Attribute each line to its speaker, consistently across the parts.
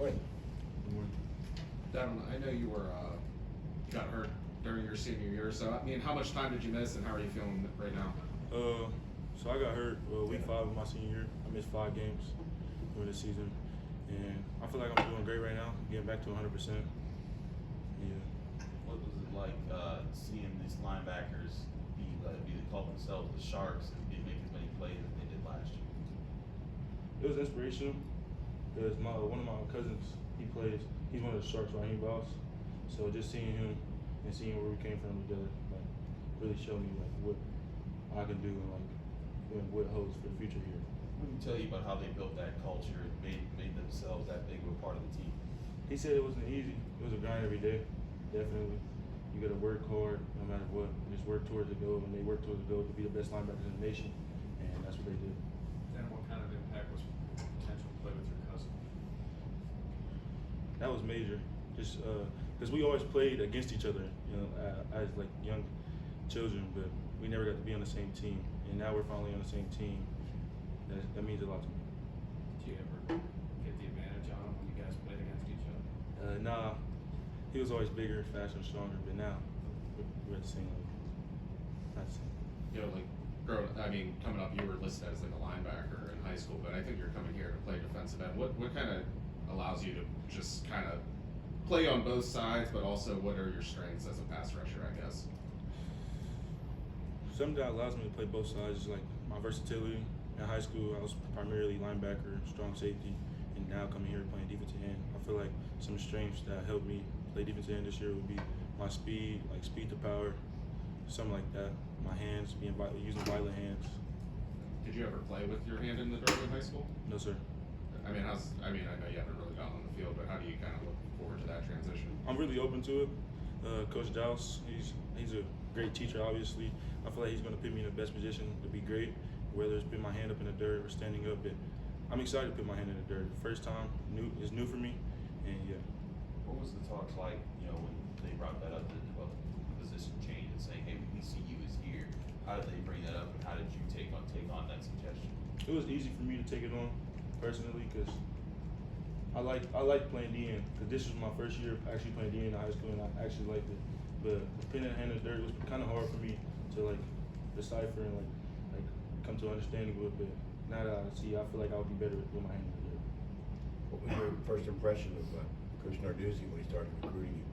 Speaker 1: Morning.
Speaker 2: Good morning.
Speaker 3: Devin, I know you got hurt during your senior year, so I mean, how much time did you miss, and how are you feeling right now?
Speaker 2: So I got hurt week 5 of my senior year. I missed 5 games during the season, and I feel like I'm doing great right now, getting back to 100%. Yeah.
Speaker 4: What was it like seeing these linebackers they call themselves the Sharks and didn't make as many plays as they did last year?
Speaker 2: It was inspirational because one of my cousins, he's one of the Sharks right here, boss. So just seeing him and seeing where we came from together, like, really showed me like what I can do and what holds for the future here.
Speaker 4: What did he tell you about how they built that culture and made themselves that big of a part of the team?
Speaker 2: He said it wasn't easy. It was a grind every day, definitely. You got to work hard no matter what. Just work towards the goal, and they work towards the goal to be the best linebackers in the nation, and that's what they did.
Speaker 5: Then what kind of impact was potential play with your cousin?
Speaker 2: That was major, just because we always played against each other, you know, as like young children, but we never got to be on the same team, and now we're finally on the same team. That means a lot to me.
Speaker 5: Did you ever get the advantage on him when you guys played against each other?
Speaker 2: Nah, he was always bigger, faster, and stronger, but now we're at the same level. Not the same.
Speaker 3: You know, like coming up, you were listed as like a linebacker in high school, but I think you're coming here to play defensive end. What kind of allows you to just kind of play on both sides, but also what are your strengths as a pass rusher, I guess?
Speaker 2: Something that allows me to play both sides is like my versatility. In high school, I was primarily linebacker, strong safety, and now coming here playing defensive end. I feel like some strengths that helped me play defensive end this year would be my speed, like speed to power, something like that. My hands, using violent hands.
Speaker 3: Did you ever play with your hand in the dirt in high school?
Speaker 2: No, sir.
Speaker 3: I know you haven't really gotten on the field, but how do you kind of look forward to that transition?
Speaker 2: I'm really open to it. Coach Dowse, he's a great teacher, obviously. I feel like he's going to put me in the best position to be great, whether it's putting my hand up in the dirt or standing up. But I'm excited to put my hand in the dirt. The first time is new for me, and yeah.
Speaker 4: What was the talks like, when they brought that up, the position change and saying, hey, we see you as here? How did they bring that up, and how did you take on that suggestion?
Speaker 2: It was easy for me to take it on personally because I like playing DN, because this was my first year actually playing DN in high school, and I actually liked it. But putting a hand in the dirt was kind of hard for me to like decipher and like come to understanding with. But now that I see, I feel like I would be better with my hand in the dirt.
Speaker 1: What was your first impression of Coach Narduzzi when he started recruiting you?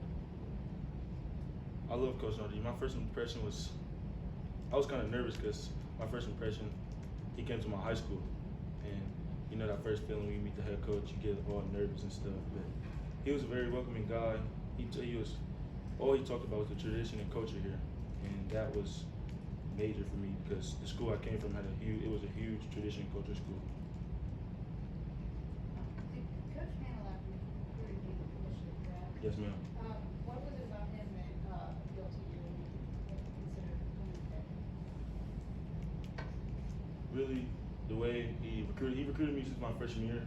Speaker 2: I love Coach Narduzzi. My first impression was, I was kind of nervous because my first impression, he came to my high school, and you know that first feeling when you meet the head coach, you get all nervous and stuff. But he was a very welcoming guy. All he talked about was the tradition and culture here, and that was major for me because the school I came from it was a huge tradition and culture school.
Speaker 6: Coach Manilap recruited you initially, correct?
Speaker 2: Yes, ma'am.
Speaker 6: What was it about him that appealed to you and what you considered coming Pitt?
Speaker 2: Really, the way he recruited me since my freshman year,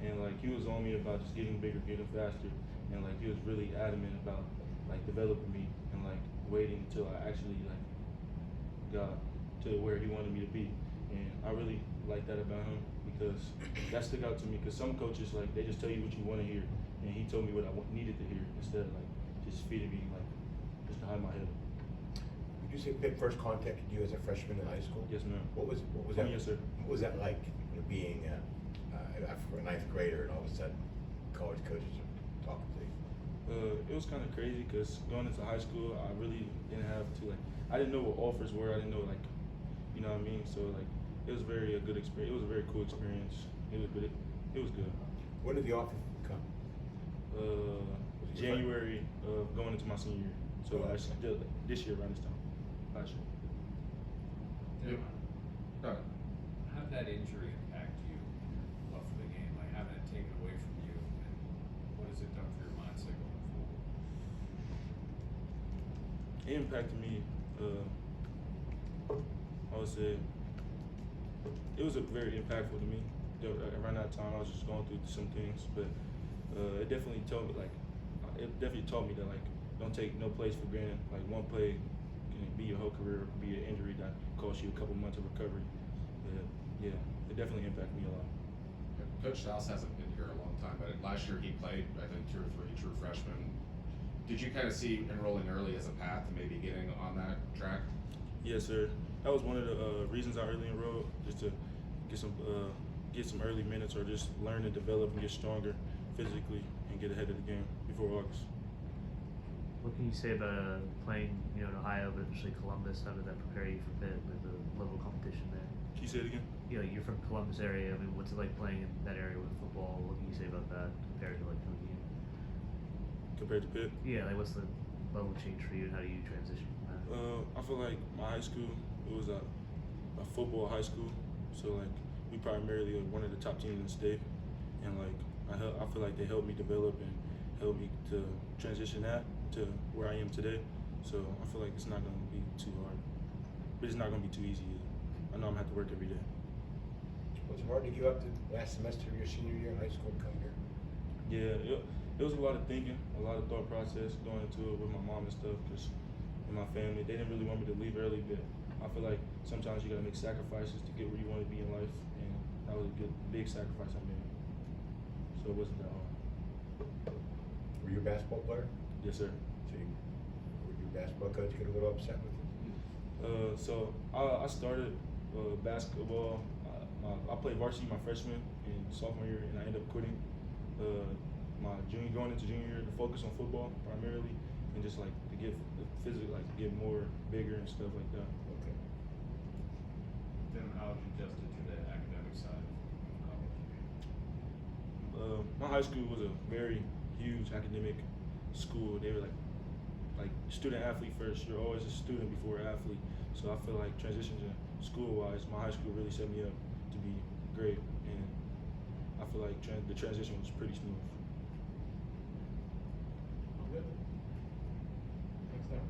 Speaker 2: and like he was on me about just getting bigger, getting faster, and like he was really adamant about like developing me and like waiting until I actually like got to where he wanted me to be. And I really like that about him because that stuck out to me, because some coaches, like, they just tell you what you want to hear, and he told me what I needed to hear instead of like just feeding me like just to hide my head.
Speaker 1: Did you say Pitt first contacted you as a freshman in high school?
Speaker 2: Yes, ma'am.
Speaker 1: What was that?
Speaker 2: Yes, sir.
Speaker 1: What was that like, being a 9th grader and all of a sudden college coaches are talking to you?
Speaker 2: It was kind of crazy because going into high school, I really didn't have to I didn't know what offers were. I didn't know you know what I mean. So like it was a good experience. It was a very cool experience. It was good. It was good.
Speaker 1: When did the offer come?
Speaker 2: January going into my senior year. So this year around this time, last year.
Speaker 3: Yeah. Go ahead.
Speaker 5: How did that injury impact you for the game? Like having it taken away from you, and what has it done for your mindset going forward?
Speaker 2: It impacted me. I would say it was very impactful to me. Around that time, I was just going through some things, but it definitely taught me that don't take no plays for granted. Like one play can be your whole career, be an injury that costs you a couple months of recovery. But yeah, it definitely impacted me a lot.
Speaker 3: Coach Dowse hasn't been here a long time, but last year he played, I think, 2 or 3 true freshmen. Did you kind of see enrolling early as a path to maybe getting on that track?
Speaker 2: Yes, sir. That was one of the reasons I early enrolled, just to get some early minutes or just learn and develop and get stronger physically and get ahead of the game before August.
Speaker 7: What can you say about playing, in Ohio, but eventually Columbus? How did that prepare you for Pitt with the level of competition there?
Speaker 2: Can you say it again?
Speaker 7: You're from Columbus area. I mean, what's it like playing in that area with football? What can you say about that compared to like coming here?
Speaker 2: Compared to Pitt?
Speaker 7: Yeah, like what's the level change for you, and how do you transition from that?
Speaker 2: I feel like my high school, it was a football high school, so like we primarily are one of the top teams in the state, and like I feel like they helped me develop and helped me to transition that to where I am today. So I feel like it's not gonna be too hard, but it's not gonna be too easy either. I know I'm gonna have to work every day.
Speaker 1: Was it hard to give up the last semester of your senior year in high school to come here?
Speaker 2: Yeah, it was a lot of thinking, a lot of thought process going into it with my mom and stuff, because in my family, they didn't really want me to leave early, but I feel like sometimes you gotta make sacrifices to get where you want to be in life, and that was a big sacrifice I made. So it wasn't that hard.
Speaker 1: Were you a basketball player?
Speaker 2: Yes, sir.
Speaker 1: So were your basketball coach get a little upset with you?
Speaker 2: So I started basketball. I played varsity my freshman and sophomore year, and I ended up quitting going into junior year to focus on football primarily, and just like to get physically, like to get more bigger and stuff like that.
Speaker 1: Okay.
Speaker 5: Then how have you adjusted to the academic side of college?
Speaker 2: My high school was a very huge academic school. They were like student athlete first. You're always a student before an athlete. So I feel like transitioning school wise, my high school really set me up to be great, and I feel like the transition was pretty smooth.